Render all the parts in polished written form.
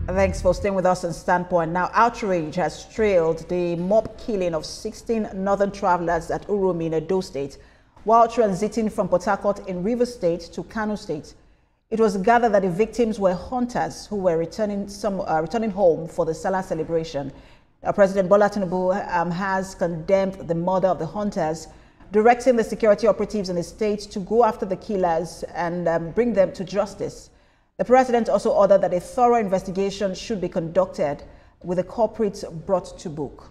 Thanks for staying with us on Standpoint. Now, outrage has trailed the mob killing of 16 northern travelers at Uromi in Edo State while transiting from Port Harcourt in Rivers State to Kano State. It was gathered that the victims were hunters who were returning home for the Salah celebration. President Bola Tinubu has condemned the murder of the hunters, directing the security operatives in the state to go after the killers and bring them to justice. The president also ordered that a thorough investigation should be conducted with the culprits brought to book.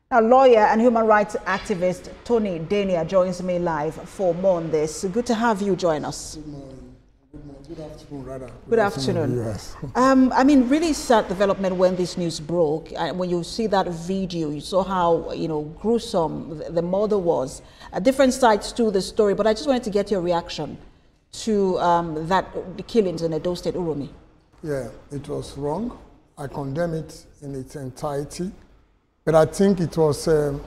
Now, lawyer and human rights activist Tony Dania joins me live for more on this. Good to have you join us. Good morning. Good afternoon, rather. Good afternoon. Yes. I mean, really sad development when this news broke. And when you see that video, you saw how, gruesome the murder was. Different sides to the story, but I just wanted to get your reaction to the killings in Edo State, Uromi. Yeah, it was wrong. I condemn it in its entirety. But I think it was a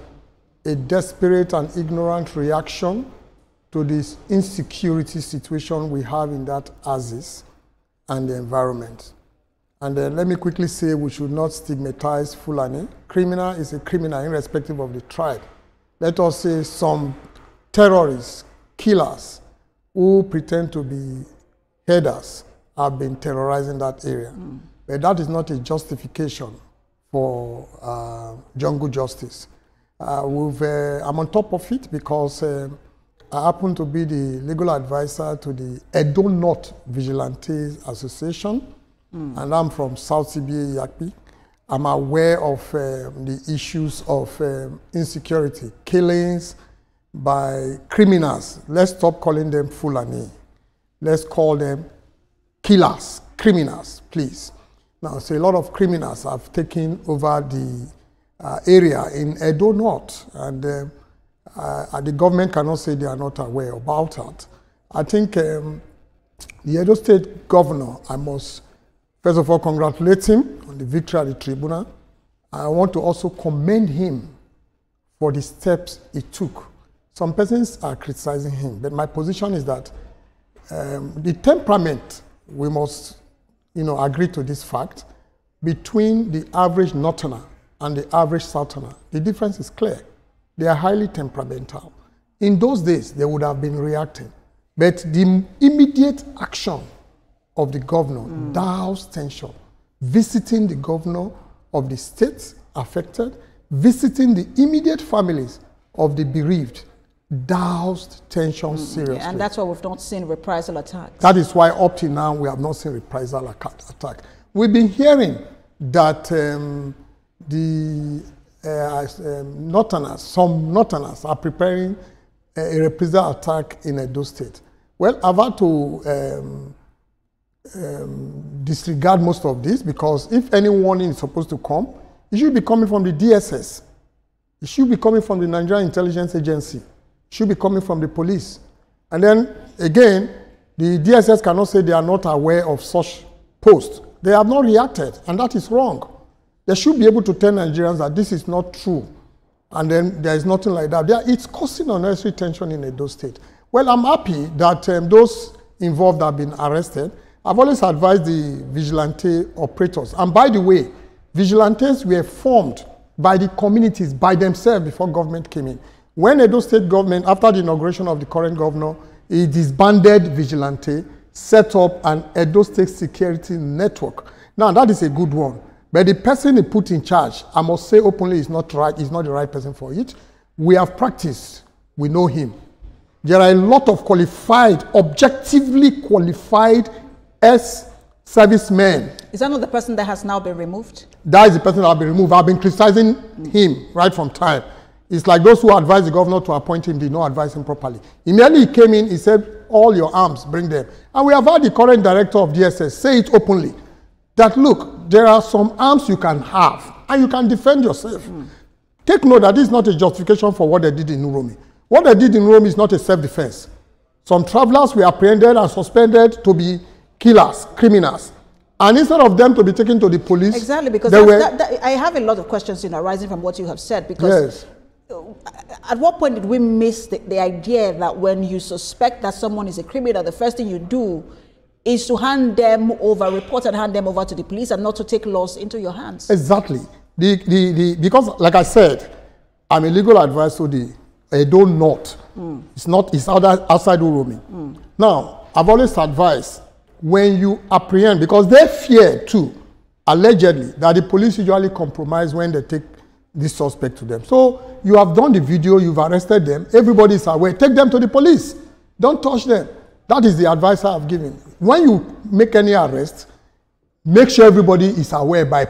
desperate and ignorant reaction to this insecurity situation we have in that axis and the environment. And let me quickly say we should not stigmatize Fulani. Criminal is a criminal irrespective of the tribe. Let us say some terrorists, killers, who pretend to be headers have been terrorizing that area. But that is not a justification for jungle justice. I'm on top of it because I happen to be the legal advisor to the Edo North Vigilantes Association, and I'm from South CBA Yakpi. I'm aware of the issues of insecurity, killings, by criminals. Let's stop calling them Fulani. Let's call them killers, criminals, please. Now, so a lot of criminals have taken over the area in Edo North, and the government cannot say they are not aware about that. I think the Edo State governor, I must first of all congratulate him on the victory at the tribunal. I want to also commend him for the steps he took. Some persons are criticizing him, but my position is that the temperament, we must agree to this fact, between the average Northerner and the average Southerner, the difference is clear. They are highly temperamental. In those days, they would have been reacting. But the immediate action of the governor doused tension, visiting the governor of the states affected, visiting the immediate families of the bereaved, doused tension seriously. And that's why we've not seen reprisal attacks. That is why up to now we have not seen reprisal attack. We've been hearing that Northerners, some Northerners are preparing a reprisal attack in Edo State. Well, I've had to disregard most of this because if any warning is supposed to come, it should be coming from the DSS. It should be coming from the Nigerian Intelligence Agency. Should be coming from the police. And then, again, the DSS cannot say they are not aware of such posts. They have not reacted, and that is wrong. They should be able to tell Nigerians that this is not true, and then there is nothing like that. It's causing unnecessary tension in Edo State. Well, I'm happy that those involved have been arrested. I've always advised the vigilante operators. And by the way, vigilantes were formed by the communities, by themselves, before government came in. When Edo State government, after the inauguration of the current governor, he disbanded vigilante, set up an Edo State security network. Now, that is a good one. But the person he put in charge, I must say openly, is not right. He's not the right person for it. We have practiced. We know him. There are a lot of qualified, objectively qualified servicemen. Is that not the person that has now been removed? That is the person that has been removed. I've been criticizing him right from time. It's like those who advised the governor to appoint him did not advise him properly. Immediately he came in, he said, all your arms, bring them. And we have had the current director of DSS say it openly, that look, there are some arms you can have, and you can defend yourself. Take note that this is not a justification for what they did in Uromi. What they did in Uromi is not a self-defense. Some travelers were apprehended and suspended to be killers, criminals. And instead of them to be taken to the police... Exactly, because I have a lot of questions arising from what you have said, because... Yes. At what point did we miss the idea that when you suspect that someone is a criminal, the first thing you do is to hand them over, report and hand them over to the police, and not to take laws into your hands. Exactly. Because, like I said, I'm a legal advisor to the Edo North. It's outside Uromi. Now, I've always advised, when you apprehend, because they fear too, allegedly, that the police usually compromise when they take this suspect to them. So you have done the video, you've arrested them, everybody is aware. Take them to the police. Don't touch them. That is the advice I've given. When you make any arrest, make sure everybody is aware by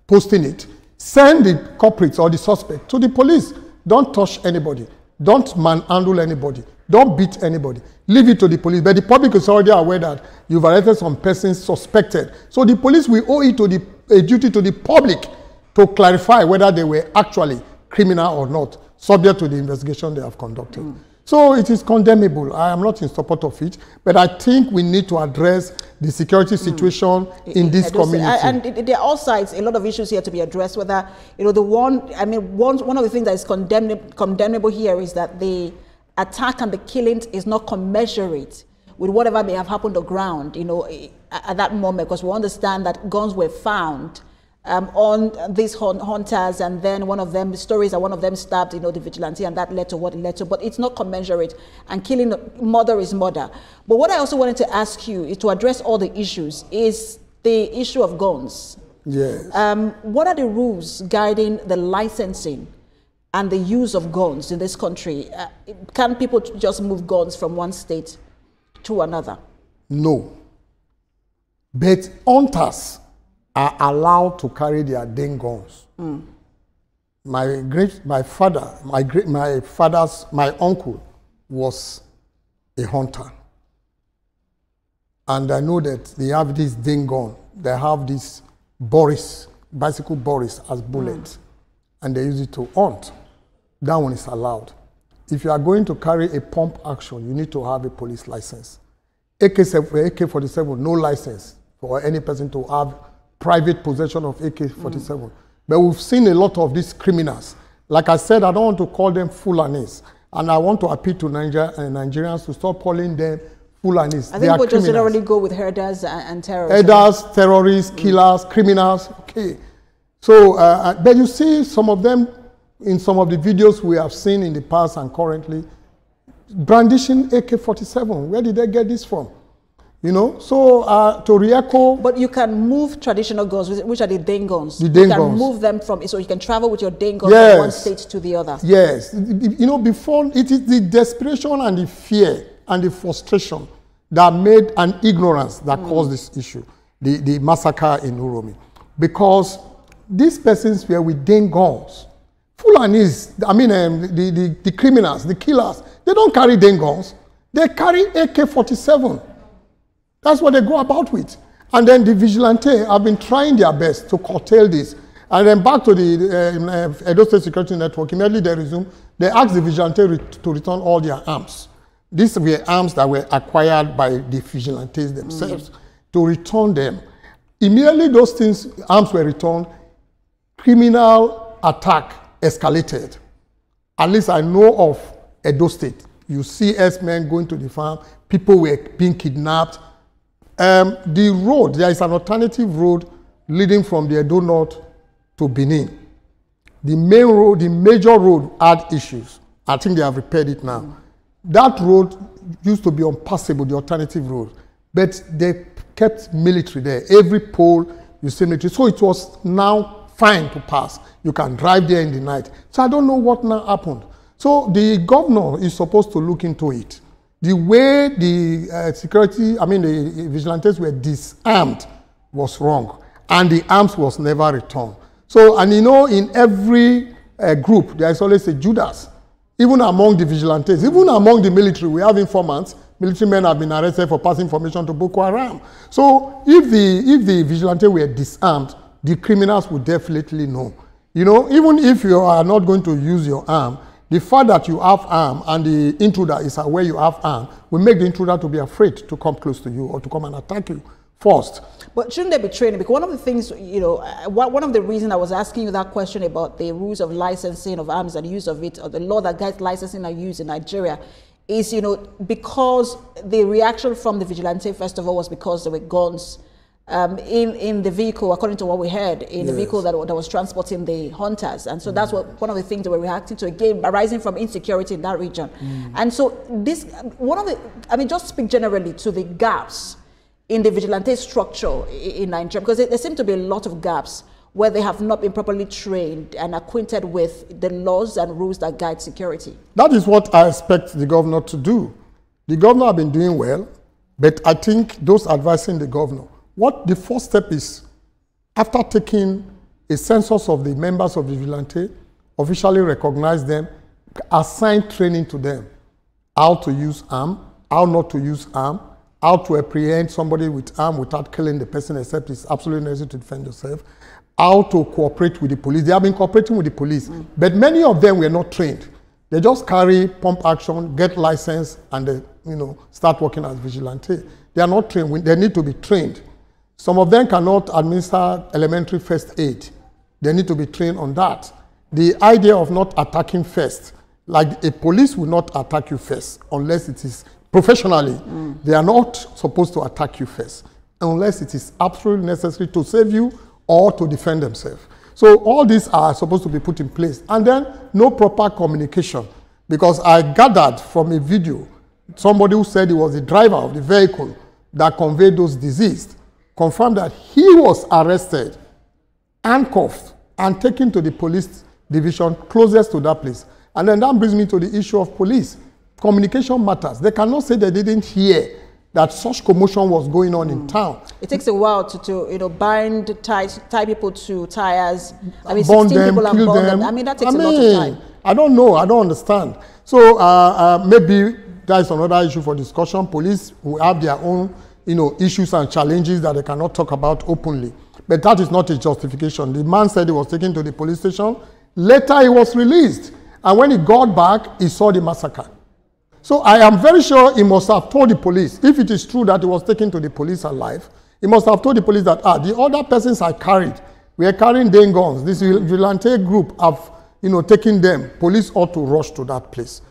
posting it. Send the culprits or the suspect to the police. Don't touch anybody. Don't manhandle anybody. Don't beat anybody. Leave it to the police. But the public is already aware that you've arrested some persons suspected. So the police will owe it to a duty to the public to clarify whether they were actually criminal or not, subject to the investigation they have conducted. So it is condemnable. I am not in support of it, but I think we need to address the security situation in this community. And there are all sides, a lot of issues here to be addressed. Whether, one of the things that is condemnable here is that the attack and the killing is not commensurate with whatever may have happened on the ground, at that moment, because we understand that guns were found on these hunters, and then one of them stabbed, the vigilante, and that led to what it led to. But it's not commensurate, and killing murder is murder. But what I also wanted to ask you is to address all the issues, is the issue of guns. Yes. What are the rules guiding the licensing and the use of guns in this country? Can people just move guns from one state to another? No. But hunters are allowed to carry their dang guns. My uncle was a hunter. And I know that they have this dang gun. They have this bicycle Boris as bullets. And they use it to hunt. That one is allowed. If you are going to carry a pump action, you need to have a police license. AK-47, no license for any person to have private possession of AK-47. But we've seen a lot of these criminals. Like I said, I don't want to call them Fulanis. And I want to appeal to Nigerians to stop calling them Fulanis. I think people just generally go with herders and terrorists. Herders, terrorists, killers, criminals. Okay. So, but you see some of them in some of the videos we have seen in the past and currently, brandishing AK-47. Where did they get this from? So to re-echo. But you can move traditional guns, which are the dang guns. The dang guns. You can move them so you can travel with your dang guns from one state to the other. Yes. Before, it is the desperation and the fear and the frustration that made, and ignorance that caused this issue, the massacre in Uromi. Because these persons were with dang guns. Fulanis, the criminals, the killers, they don't carry dang guns. They carry AK-47. That's what they go about with. And then the vigilante have been trying their best to curtail this. And then back to the Edo State Security Network, immediately they resume, they asked the vigilante to return all their arms. These were arms that were acquired by the vigilantes themselves, to return them. Immediately those arms were returned, criminal attack escalated. At least I know of Edo State. You see S-men going to the farm, people were being kidnapped. The road, there is an alternative road leading from the Edo North to Benin. The main road, the major road had issues. I think they have repaired it now. That road used to be unpassable, the alternative road. But they kept military there. Every pole, you see military. So it was now fine to pass. You can drive there in the night. So I don't know what now happened. So the governor is supposed to look into it. The way the the vigilantes were disarmed was wrong, and the arms was never returned. So, and in every group, there is always a Judas. Even among the vigilantes, even among the military, we have informants. Military men have been arrested for passing information to Boko Haram. So, if the vigilantes were disarmed, the criminals would definitely know. Even if you are not going to use your arm, the fact that you have arm and the intruder is aware you have arm will make the intruder to be afraid to come close to you or to come and attack you first. But shouldn't there be training? Because one of the things, one of the reasons I was asking you that question about the rules of licensing of arms and use of it, or the law that guides licensing and use in Nigeria, is, because the reaction from the vigilante, first of all, was because there were guns in the vehicle, according to what we heard, in the vehicle that was transporting the hunters. And so that's one of the things that we're reacting to, again, arising from insecurity in that region. And so just speak generally to the gaps in the vigilante structure in Nigeria, because there seem to be a lot of gaps where they have not been properly trained and acquainted with the laws and rules that guide security. That is what I expect the governor to do. The governor has been doing well, but I think those advising the governor, what the first step is, after taking a census of the members of the vigilante, officially recognize them, assign training to them, how to use arm, how not to use arm, how to apprehend somebody with arm without killing the person except it's absolutely necessary to defend yourself, how to cooperate with the police. They have been cooperating with the police, but many of them were not trained. They just carry pump action, get license, and they, start working as vigilante. They are not trained. They need to be trained. Some of them cannot administer elementary first aid. They need to be trained on that. The idea of not attacking first, like a police will not attack you first unless it is professionally. They are not supposed to attack you first unless it is absolutely necessary to save you or to defend themselves. So all these are supposed to be put in place. And then no proper communication, because I gathered from a video, somebody who said he was the driver of the vehicle that conveyed those deceased, confirmed that he was arrested, handcuffed, and taken to the police division closest to that place. And then that brings me to the issue of police. Communication matters. They cannot say they didn't hear that such commotion was going on in town. It takes a while to bind, tie people to tires. I mean, burn 16 them, people kill them. I mean, that takes a lot of time. I don't know. I don't understand. So maybe that is another issue for discussion. Police will have their own, issues and challenges that they cannot talk about openly. But that is not a justification. The man said he was taken to the police station. Later, he was released. And when he got back, he saw the massacre. So I am very sure he must have told the police, if it is true that he was taken to the police alive, he must have told the police that, the other persons I carried, we are carrying their guns. This vigilante group have, taken them. Police ought to rush to that place.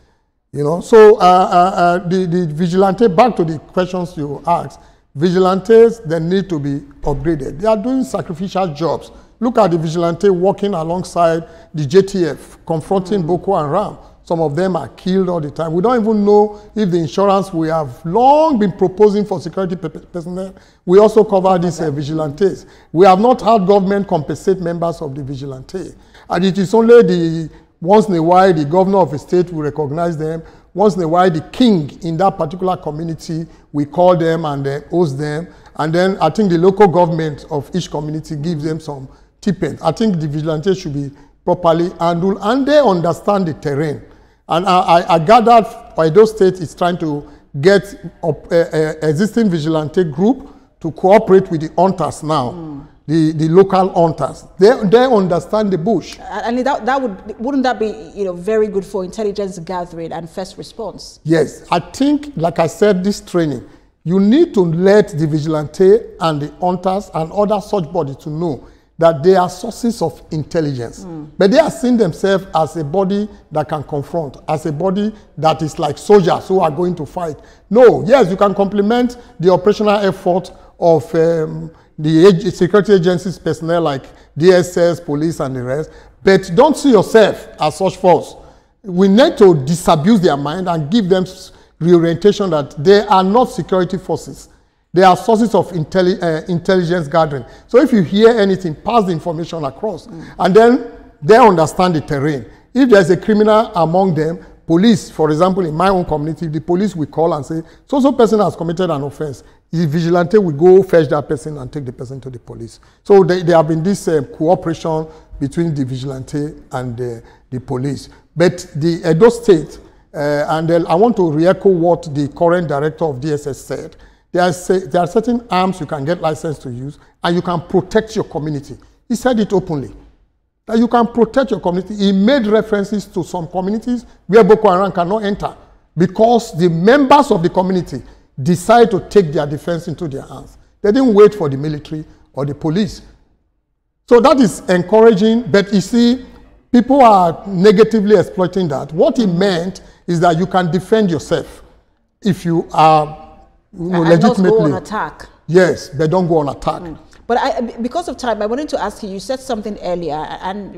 So the vigilante, back to the questions you asked, vigilantes, they need to be upgraded. They are doing sacrificial jobs. Look at the vigilante working alongside the JTF, confronting Boko Haram. Some of them are killed all the time. We don't even know if the insurance we have long been proposing for security personnel, we also cover these vigilantes. We have not had government compensate members of the vigilante. And it is only once in a while, the governor of a state will recognize them. Once in a while, the king in that particular community will call them and host them. And then I think the local government of each community gives them some stipend. I think the vigilantes should be properly handled and they understand the terrain. And I gathered Edo State is trying to get existing vigilante group to cooperate with the hunters now, the local hunters. They understand the bush. And wouldn't that be very good for intelligence gathering and first response? Yes, I think, like I said, this training, you need to let the vigilante and the hunters and other such bodies to know that they are sources of intelligence. But they are seeing themselves as a body that can confront, as a body that is like soldiers who are going to fight. No, yes, you can complement the operational effort of the security agencies personnel like DSS, police, and the rest, but don't see yourself as such force. We need to disabuse their mind and give them reorientation that they are not security forces. They are sources of intelligence gathering. So if you hear anything, pass the information across. And then they understand the terrain. If there's a criminal among them, police, for example, in my own community, the police will call and say, so person has committed an offense. The vigilante will go fetch that person and take the person to the police. So there have been this cooperation between the vigilante and the police. But the Edo State, and I want to re-echo what the current director of DSS said, there are certain arms you can get license to use and you can protect your community. He said it openly, that you can protect your community. He made references to some communities where Boko Haram cannot enter because the members of the community decide to take their defense into their hands. They didn't wait for the military or the police. So that is encouraging, but you see, people are negatively exploiting that. What it meant is that you can defend yourself if you are legitimately. Not go on attack. Yes, they don't go on attack. But because of time, I wanted to ask you, you said something earlier, and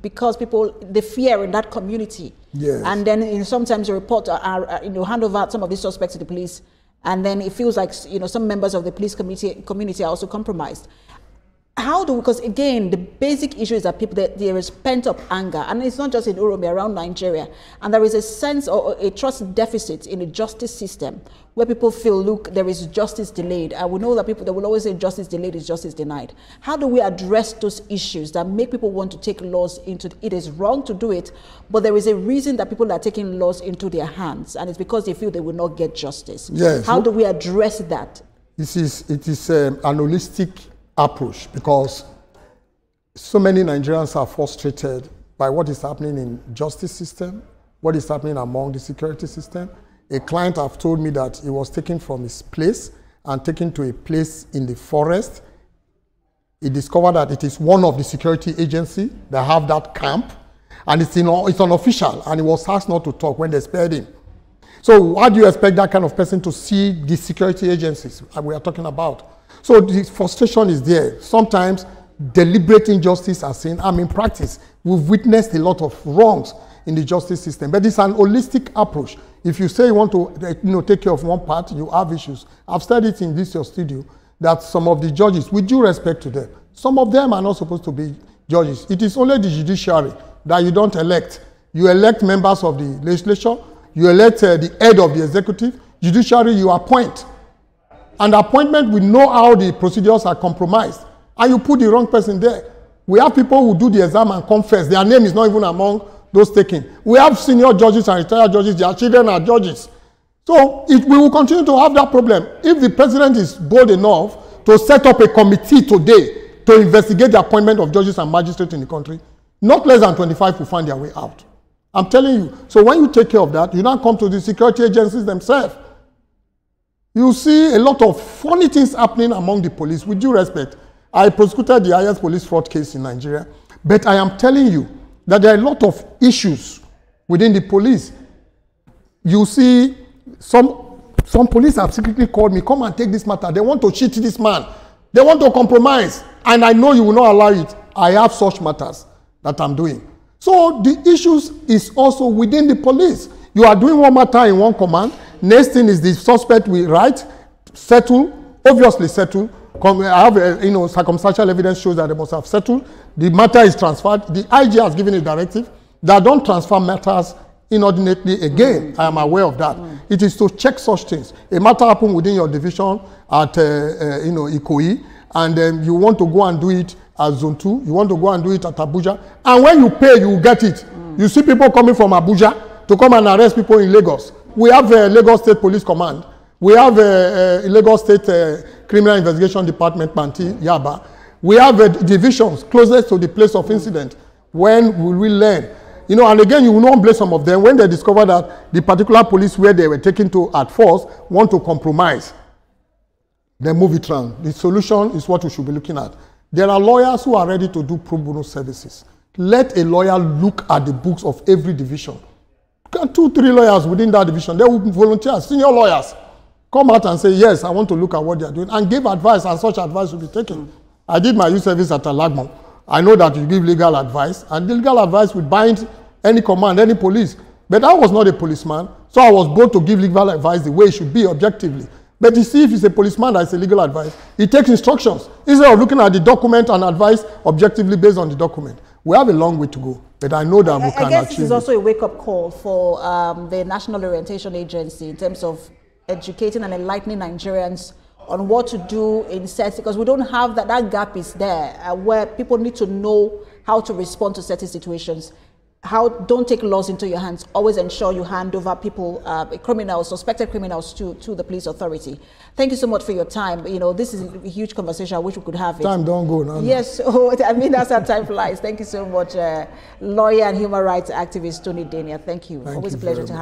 because people, the fear in that community. Yes. And then sometimes you report, hand over some of these suspects to the police, and then it feels like, some members of the police community are also compromised. Because again, the basic issue is that there is pent-up anger, and it's not just in Uromi, around Nigeria, and there is a sense or a trust deficit in the justice system where people feel, look, there is justice delayed. I will know that they will always say justice delayed is justice denied. How do we address those issues that make people want to take laws into, it is wrong to do it, but there is a reason that people are taking laws into their hands, and it's because they feel they will not get justice. Yes. How do we address that? It is an holistic approach, because so many Nigerians are frustrated by what is happening in justice system, what is happening among the security system. A client have told me that he was taken from his place and taken to a place in the forest. He discovered that it is one of the security agencies that have that camp, and it's unofficial, and he was asked not to talk when they spared him. So how do you expect that kind of person to see the security agencies we are talking about? So the frustration is there. Sometimes deliberate injustice are seen. In practice, we've witnessed a lot of wrongs in the justice system. But it's an holistic approach. If you say you want to take care of one part, you have issues. I've studied in your studio that some of the judges, with due respect to them, some of them are not supposed to be judges. It is only the judiciary that you don't elect. You elect members of the legislature, you elect the head of the executive, judiciary you appoint. And appointment, we know how the procedures are compromised. And you put the wrong person there. We have people who do the exam and confess. Their name is not even among those taken. We have senior judges and retired judges. Their children are judges. So we will continue to have that problem. If the president is bold enough to set up a committee today to investigate the appointment of judges and magistrates in the country, not less than 25 will find their way out. I'm telling you. So when you take care of that, you now come to the security agencies themselves. You see a lot of funny things happening among the police. With due respect, I prosecuted the highest police fraud case in Nigeria, but I am telling you that there are a lot of issues within the police. You see, some police have secretly called me, come and take this matter. They want to cheat this man. They want to compromise. And I know you will not allow it. I have such matters that I'm doing. So the issues is also within the police. You are doing one matter in one command. Next thing is the suspect will write, settle, obviously settle. I have circumstantial evidence shows that they must have settled. The matter is transferred. The IG has given a directive that don't transfer matters inordinately again. I am aware of that. It is to check such things. A matter happened within your division at Ikoyi, and then you want to go and do it at Zone 2. You want to go and do it at Abuja. And when you pay, you will get it. You see people coming from Abuja to come and arrest people in Lagos. We have a Lagos State Police Command. We have a Lagos State Criminal Investigation Department, Panti, Yaba. We have divisions closest to the place of incident. When will we learn? And again, you will not blame some of them when they discover that the particular police where they were taken to at first want to compromise. They move it around. The solution is what we should be looking at. There are lawyers who are ready to do pro bono services. Let a lawyer look at the books of every division. 2, 3 lawyers within that division, they will volunteer, senior lawyers, come out and say, yes, I want to look at what they are doing, and give advice, and such advice will be taken. I did my youth service at Alagmo. I know that you give legal advice, and the legal advice would bind any command, any police. But I was not a policeman, so I was bold to give legal advice the way it should be objectively. But you see, if it's a policeman that is a legal advice, he takes instructions instead of looking at the document and advice objectively based on the document. We have a long way to go, but I know that we can achieve it. I guess this is also a wake-up call for the National Orientation Agency in terms of educating and enlightening Nigerians on what to do in sets, because we don't have that gap is there where people need to know how to respond to certain situations. Don't take laws into your hands. Always ensure you hand over people, criminals, suspected criminals to the police authority. Thank you so much for your time. This is a huge conversation. I wish we could have it. Time don't go now. Yes, that's how time flies. Thank you so much, lawyer and human rights activist Tony Dania. Thank you. Always a pleasure to have you.